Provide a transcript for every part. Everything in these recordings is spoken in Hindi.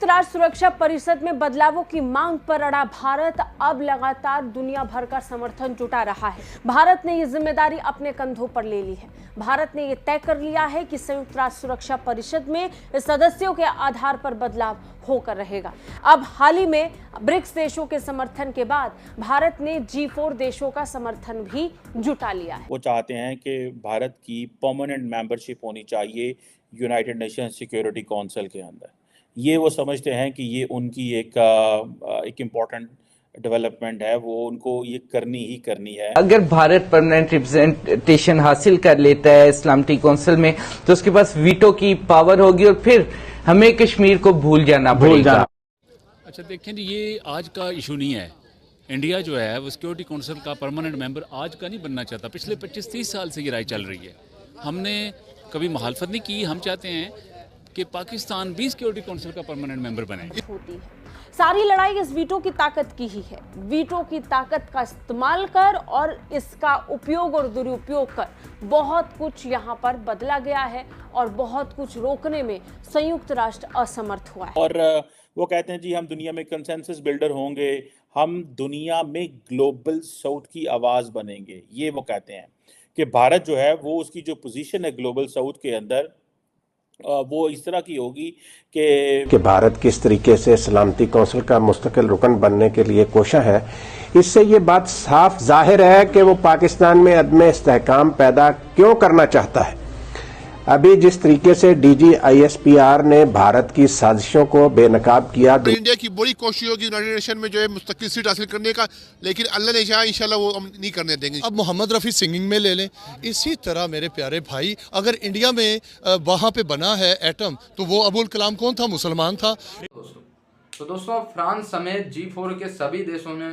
संयुक्त राष्ट्र सुरक्षा परिषद में बदलावों की मांग पर अड़ा भारत अब लगातार दुनिया भर का समर्थन जुटा रहा है। भारत ने ये जिम्मेदारी अपने कंधों पर ले ली है। भारत ने ये तय कर लिया है कि संयुक्त राष्ट्र सुरक्षा परिषद में सदस्यों के आधार पर बदलाव होकर रहेगा। अब हाल ही में ब्रिक्स देशों के समर्थन के बाद भारत ने G4 देशों का समर्थन भी जुटा लिया है। वो चाहते हैं कि भारत की परमानेंट मेंबरशिप होनी चाहिए यूनाइटेड नेशन सिक्योरिटी काउंसिल के अंदर। ये वो समझते हैं कि ये उनकी एक इम्पॉर्टेंट डेवलपमेंट है, वो उनको ये करनी ही करनी है। अगर भारत परमानेंट रिप्रेजेंटेशन हासिल कर लेता है इस्लामिक काउंसिल में तो उसके पास वीटो की पावर होगी और फिर हमें कश्मीर को भूल जाना पड़ेगा। अच्छा देखें जी, ये आज का इशू नहीं है। इंडिया जो है वो सिक्योरिटी काउंसिल का परमानेंट मेंबर आज का नहीं बनना चाहता। पिछले 25-30 साल से ये राय चल रही है। हमने कभी मुखालफत नहीं की। हम चाहते हैं कि पाकिस्तान भी सिक्योरिटी काउंसिल का परमानेंट मेंबर बने। होती है सारी लड़ाई इस वीटो की ताकत की ही है। वीटो की ताकत का इस्तेमाल कर और इसका उपयोग और दुरुपयोग कर बहुत कुछ यहाँ पर बदला गया है और बहुत कुछ रोकने में संयुक्त राष्ट्र असमर्थ हुआ है। और वो कहते हैं जी हम दुनिया में कंसेंसस बिल्डर होंगे, हम दुनिया में ग्लोबल साउथ की आवाज बनेंगे। ये वो कहते हैं कि भारत जो है वो उसकी जो पोजीशन है ग्लोबल साउथ के अंदर वो इस तरह की होगी कि भारत किस तरीके से सलामती कौंसिल का मुस्तकिल रुकन बनने के लिए कोशिश है। इससे ये बात साफ जाहिर है कि वो पाकिस्तान में अदम इस्तेहकाम पैदा क्यों करना चाहता है। अभी जिस तरीके से DGISPR ने भारत की साजिशों को बेनकाब किया। इंडिया की बड़ी कोशिश होगी यूनाइटेड नेशन में जो है मुस्तकिल सीट हासिल करने का, लेकिन अल्लाह ने चाहा इंशाल्लाह वो हम नहीं करने देंगे। अब मोहम्मद रफ़ी सिंगिंग में ले लें। इसी तरह मेरे प्यारे भाई, अगर इंडिया में वहाँ पे बना है एटम तो वो अबुल कलाम कौन था? मुसलमान था। दोस्तों फ्रांस समेत G4 के सभी देशों ने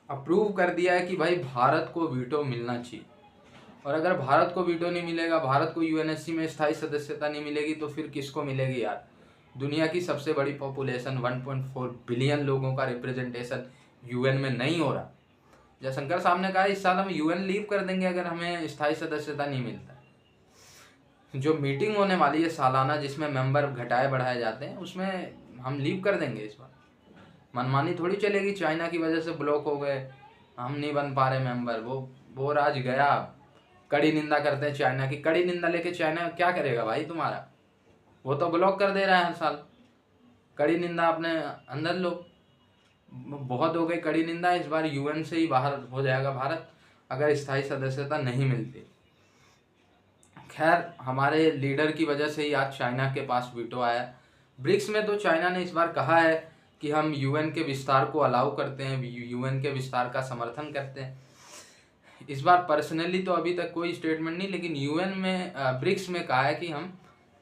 अप्रूव कर दिया है कि भाई भारत को वीटो मिलना चाहिए। और अगर भारत को वीटो नहीं मिलेगा, भारत को UNSC में स्थायी सदस्यता नहीं मिलेगी तो फिर किसको मिलेगी यार? दुनिया की सबसे बड़ी पॉपुलेशन 1.4 बिलियन लोगों का रिप्रेजेंटेशन UN में नहीं हो रहा। जयशंकर साहब ने कहा इस साल हम UN लीव कर देंगे अगर हमें स्थायी सदस्यता नहीं मिलता। जो मीटिंग होने वाली है सालाना जिसमें मेंबर घटाए बढ़ाए जाते हैं उसमें हम लीव कर देंगे इस बार। मनमानी थोड़ी चलेगी। चाइना की वजह से ब्लॉक हो गए, हम नहीं बन पा रहे मेंबर। वो राज गया। कड़ी निंदा करते हैं चाइना की। कड़ी निंदा लेके चाइना क्या करेगा भाई तुम्हारा? वो तो ब्लॉक कर दे रहा है हर साल। कड़ी निंदा अपने अंदर लो। बहुत हो गई कड़ी निंदा। इस बार UN से ही बाहर हो जाएगा भारत अगर स्थायी सदस्यता नहीं मिलती। खैर हमारे लीडर की वजह से ही आज चाइना के पास वीटो आया। ब्रिक्स में तो चाइना ने इस बार कहा है कि हम UN के विस्तार को अलाउ करते हैं, UN के विस्तार का समर्थन करते हैं। इस बार पर्सनली तो अभी तक कोई स्टेटमेंट नहीं, लेकिन UN में ब्रिक्स में कहा है कि हम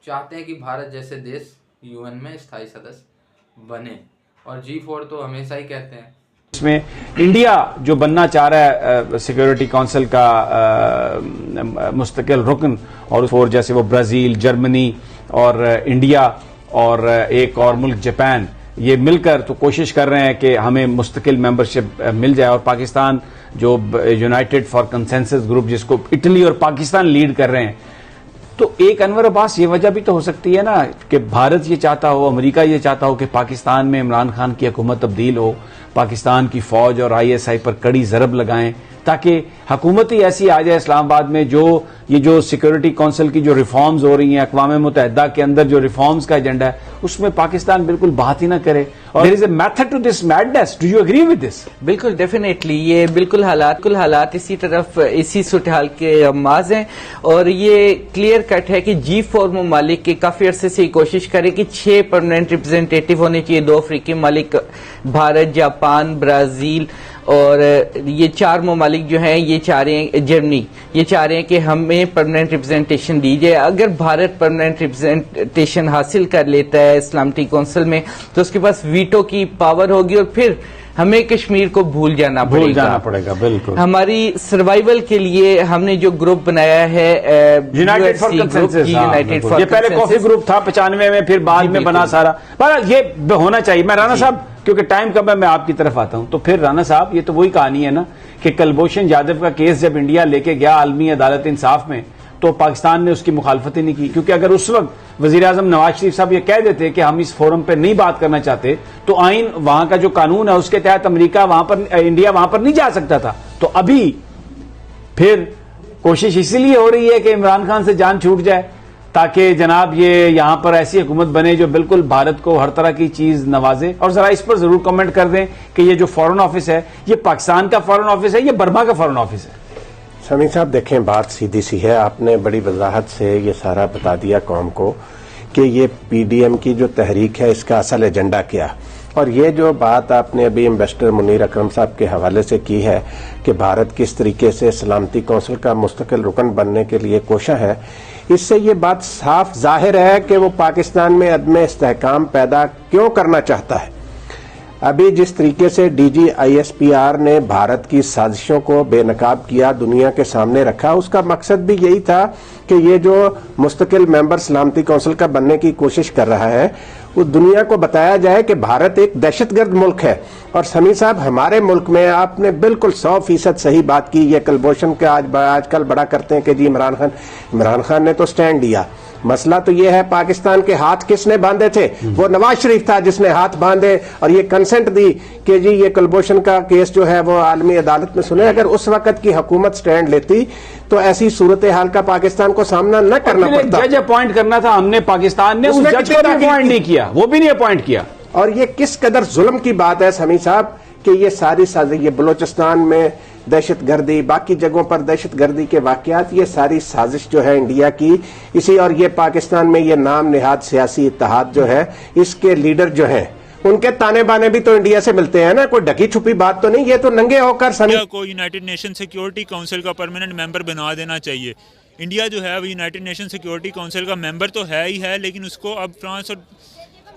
चाहते हैं कि भारत जैसे देश UN में स्थायी सदस्य बने। और G4 तो हमेशा ही कहते हैं इसमें इंडिया जो बनना चाह रहा है सिक्योरिटी काउंसिल का मुस्तकिल रुकन, और फोर जैसे वो ब्राजील, जर्मनी और इंडिया और एक और मुल्क जापान, ये मिलकर तो कोशिश कर रहे हैं कि हमें मुस्तकिल मेंबरशिप मिल जाए। और पाकिस्तान जो यूनाइटेड फॉर कंसेंसस ग्रुप जिसको इटली और पाकिस्तान लीड कर रहे हैं, तो एक अनवर अब्बास ये वजह भी तो हो सकती है ना कि भारत ये चाहता हो, अमेरिका ये चाहता हो कि पाकिस्तान में इमरान खान की हुकूमत तब्दील हो, पाकिस्तान की फौज और ISI पर कड़ी जरब लगाएं ताकि हुकूमत ही ऐसी आ जाए इस्लामाबाद में जो सिक्योरिटी काउंसिल की जो रिफॉर्म्स हो रही हैं, अक़वाम मुत्तहिदा के अंदर जो रिफॉर्म्स का एजेंडा है उसमें पाकिस्तान बिल्कुल बात ही ना करे। और there is a method to this madness. Do you agree with this? बिल्कुल, डेफिनेटली ये बिल्कुल हालात इसी तरफ इसी सूरत के अमाज हैं। और ये क्लियर कट है कि G4 ममालिक के काफी अरसे से कोशिश करें कि 6 परमानेंट रिप्रेजेंटेटिव होने चाहिए। 2 अफ्रीकी ममालिक भारत, जापान, ब्राजील और ये 4 ममालिक जो हैं ये चाह रहे हैं, जर्मनी, ये चाह रहे हैं कि हमें परमानेंट रिप्रेजेंटेशन दी जाए। अगर भारत परमानेंट रिप्रेजेंटेशन हासिल कर लेता है इस्लामिक काउंसिल में तो उसके पास वीटो की पावर होगी और फिर हमें कश्मीर को भूल जाना पड़ेगा। बिल्कुल। हमारी सर्वाइवल के लिए हमने जो ग्रुप बनाया है यूनाइटेड फॉर कंसेंसस, ये पहले कॉफी ग्रुप था 95 में, फिर बाद में बना सारा। पर ये होना चाहिए। मैं राना साहब, क्योंकि टाइम कम है, मैं आपकी तरफ आता हूं। तो फिर राना साहब, ये तो वही कहानी है ना कि कुलभूषण जाधव का केस जब इंडिया लेके गया आलमी अदालत इंसाफ में, तो पाकिस्तान ने उसकी मुखालफत ही नहीं की, क्योंकि अगर उस वक्त वजीर आजम नवाज शरीफ साहब ये कह देते कि हम इस फोरम पर नहीं बात करना चाहते, तो आइन वहां का जो कानून है उसके तहत अमेरिका वहां पर, इंडिया वहां पर नहीं जा सकता था। तो अभी फिर कोशिश इसीलिए हो रही है कि इमरान खान से जान छूट जाए, ताकि जनाब ये यहां पर ऐसी हुकूमत बने जो बिल्कुल भारत को हर तरह की चीज नवाजे। और जरा इस पर जरूर कमेंट कर दें कि ये जो फॉरेन ऑफिस है, ये पाकिस्तान का फॉरेन ऑफिस है, ये बर्मा का फॉरेन ऑफिस है। समीर साहब देखें, बात सीधी सी है, आपने बड़ी वजाहत से ये सारा बता दिया कौम को कि ये पीडीएम की जो तहरीक है इसका असल एजेंडा क्या। और ये जो बात आपने अभी एम्बेसडर मुनीर अकरम साहब के हवाले से की है कि भारत किस तरीके से सलामती कौंसिल का मुस्तकिल रुकन बनने के लिए कोशा है, इससे ये बात साफ जाहिर है कि वो पाकिस्तान में अदम इस्तेहकाम पैदा क्यों करना चाहता है। अभी जिस तरीके से डीजी आईएसपीआर ने भारत की साजिशों को बेनकाब किया, दुनिया के सामने रखा, उसका मकसद भी यही था कि ये जो मुस्तकिल मेंबर सलामती कौंसिल का बनने की कोशिश कर रहा है, वो दुनिया को बताया जाए कि भारत एक दहशतगर्द मुल्क है। और समीर साहब, हमारे मुल्क में आपने बिल्कुल 100% सही बात की। ये कलभूषण के आजकल बड़ा करते हैं कि जी इमरान खान ने तो स्टैंड लिया। मसला तो ये है, पाकिस्तान के हाथ किसने बांधे थे? वो नवाज शरीफ था जिसने हाथ बांधे और ये कंसेंट दी कि जी ये कलभूषण का केस जो है वो आलमी अदालत में सुने। अगर उस वक्त की हुकूमत स्टैंड लेती तो ऐसी सूरत हाल का पाकिस्तान को सामना न करना पड़ता। जज अपॉइंट करना था हमने, पाकिस्तान ने उस जज को भी अपॉइंट नहीं किया, वो भी नहीं अपॉइंट किया। और ये किस कदर जुल्म की बात है समीर साहब कि ये सारी साजिश, ये बलूचिस्तान में दहशतगर्दी, बाकी जगहों पर दहशतगर्दी के वाकयात, ये सारी साजिश जो है इंडिया की इसी, और ये पाकिस्तान में ये नाम निहाद सियासी इत्तेहाद जो है, इसके लीडर जो हैं उनके ताने बाने भी तो इंडिया से मिलते हैं ना। कोई ढकी छुपी बात तो नहीं, ये तो नंगे होकर इंडिया को यूनाइटेड नेशन सिक्योरिटी काउंसिल का परमानेंट मेंबर बना देना चाहिए। इंडिया जो है वो यूनाइटेड नेशन सिक्योरिटी काउंसिल का मेंबर तो है ही है, लेकिन उसको अब फ्रांस और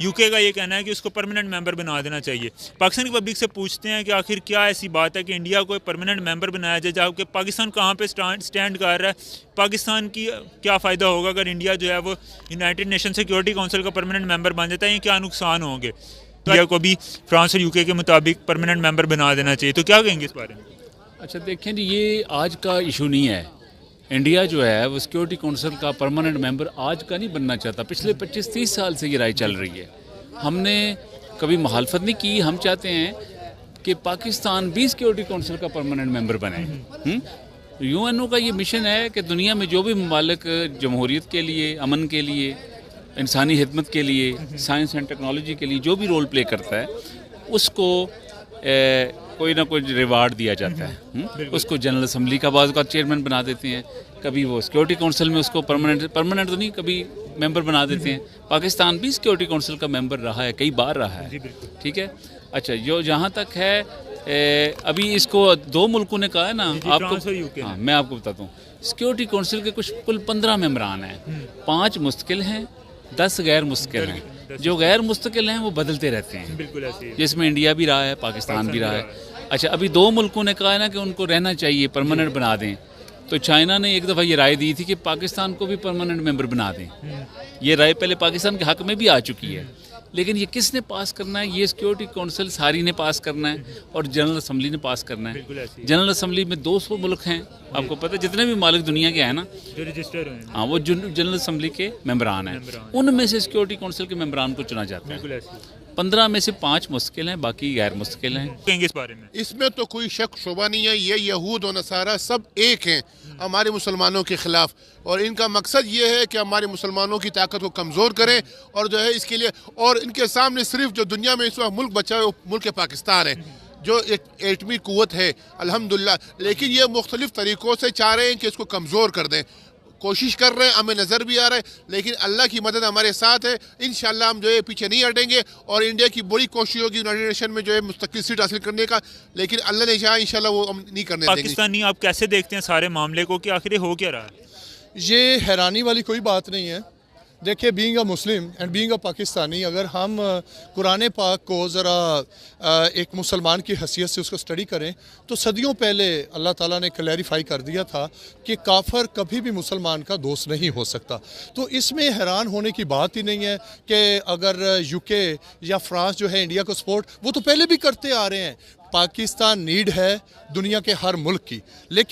यूके का ये कहना है कि उसको परमानेंट मेंबर बना देना चाहिए। पाकिस्तान की पब्लिक से पूछते हैं कि आखिर क्या ऐसी बात है कि इंडिया को परमानेंट मेंबर बनाया जाए, जबकि पाकिस्तान कहाँ पे स्टैंड कर रहा है। पाकिस्तान की क्या फ़ायदा होगा अगर इंडिया जो है वो यूनाइटेड नेशन सिक्योरिटी काउंसिल का परमानेंट मेंबर बन जाता है, ये क्या नुकसान होंगे। तो इंडिया को भी फ्रांस और यूके के मुताबिक परमानेंट मेंबर बना देना चाहिए। तो क्या कहेंगे इस बारे में? अच्छा देखें जी, ये आज का इशू नहीं है। इंडिया जो है वो सिक्योरिटी काउंसिल का परमानेंट मेंबर आज का नहीं बनना चाहता, पिछले 25-30 साल से ये राय चल रही है। हमने कभी मुखालफत नहीं की। हम चाहते हैं कि पाकिस्तान भी सिक्योरिटी काउंसिल का परमानेंट मेंबर बने। यूएनओ का ये मिशन है कि दुनिया में जो भी ममालिक जमहूरियत के लिए, अमन के लिए, इंसानी खिदमत के लिए, साइंस एंड टेक्नोलॉजी के लिए जो भी रोल प्ले करता है, उसको कोई ना कोई रिवार्ड दिया जाता है। उसको जनरल असम्बली का बाज़ का चेयरमैन बना देते हैं, कभी वो सिक्योरिटी काउंसिल में उसको परमानेंट तो नहीं, कभी मेंबर बना देते हैं। पाकिस्तान भी सिक्योरिटी काउंसिल का मेंबर रहा है, कई बार रहा है, ठीक है। अच्छा, जो जहाँ तक है अभी इसको 2 मुल्कों ने कहा है ना आपको, हाँ मैं आपको बताता हूँ। सिक्योरिटी काउंसिल के कुल 15 मेंबरान हैं, 5 मुस्तकिल हैं, 10 गैर मुस्तकिल हैं। जो गैर मुस्तकिल हैं वो बदलते रहते हैं, बिल्कुल ऐसे ही, जिसमें इंडिया भी रहा है, पाकिस्तान भी रहा है। अच्छा, अभी 2 मुल्कों ने कहा है ना कि उनको रहना चाहिए, परमानेंट बना दें। तो चाइना ने एक दफ़ा ये राय दी थी कि पाकिस्तान को भी परमानेंट मेंबर बना दें। ये राय पहले पाकिस्तान के हक में भी आ चुकी है, लेकिन ये किसने पास करना है? ये सिक्योरिटी काउंसिल सारी ने पास करना है और जनरल असम्बली ने पास करना है। जनरल असम्बली में 200 मुल्क हैं, आपको पता है, जितने भी मालिक दुनिया के हैं ना जो रजिस्टर हैं, हाँ वो जनरल असम्बली के मेंबरान हैं, उनमें से सिक्योरिटी काउंसिल के मेंबरान को चुना जाता है। 15 में से 5 मुश्किल हैं, बाकी गैर मुश्किल हैं। इस बारे में इसमें तो कोई शक शुबा नहीं है, ये यहूद और नसारा सब एक हैं हमारे मुसलमानों के खिलाफ, और इनका मकसद ये है कि हमारे मुसलमानों की ताकत को कमज़ोर करें, और जो है इसके लिए, और इनके सामने सिर्फ जो दुनिया में इस वक्त मुल्क बचा है वो मुल्क पाकिस्तान है, जो एक एटमी कुव्वत है अल्हम्दुलिल्लाह, लेकिन ये मुख्तलिफ तरीक़ों से चाह रहे हैं कि इसको कमज़ोर कर दें। कोशिश कर रहे हैं, हमें नज़र भी आ रहा है, लेकिन अल्लाह की मदद हमारे साथ है। इंशाल्लाह हम जो है पीछे नहीं हटेंगे, और इंडिया की बड़ी कोशिश होगी यूनाइटेड नेशन में जो है मुस्तकिल सीट हासिल करने का, लेकिन अल्लाह ने चाहा इंशाल्लाह वो हम नहीं करने देंगे। पाकिस्तानी आप कैसे देखते हैं सारे मामले को कि आखिर हो क्या रहा है? ये हैरानी वाली कोई बात नहीं है। देखिए, being a Muslim and being a Pakistani, अगर हम कुरान पाक को ज़रा एक मुसलमान की हैसियत से उसको स्टडी करें तो सदियों पहले अल्लाह ताला ने क्लैरिफाई कर दिया था कि काफर कभी भी मुसलमान का दोस्त नहीं हो सकता। तो इसमें हैरान होने की बात ही नहीं है कि अगर यूके या फ्रांस जो है इंडिया को सपोर्ट, वो तो पहले भी करते आ रहे हैं। पाकिस्तान नीड है दुनिया के हर मुल्क की, लेकिन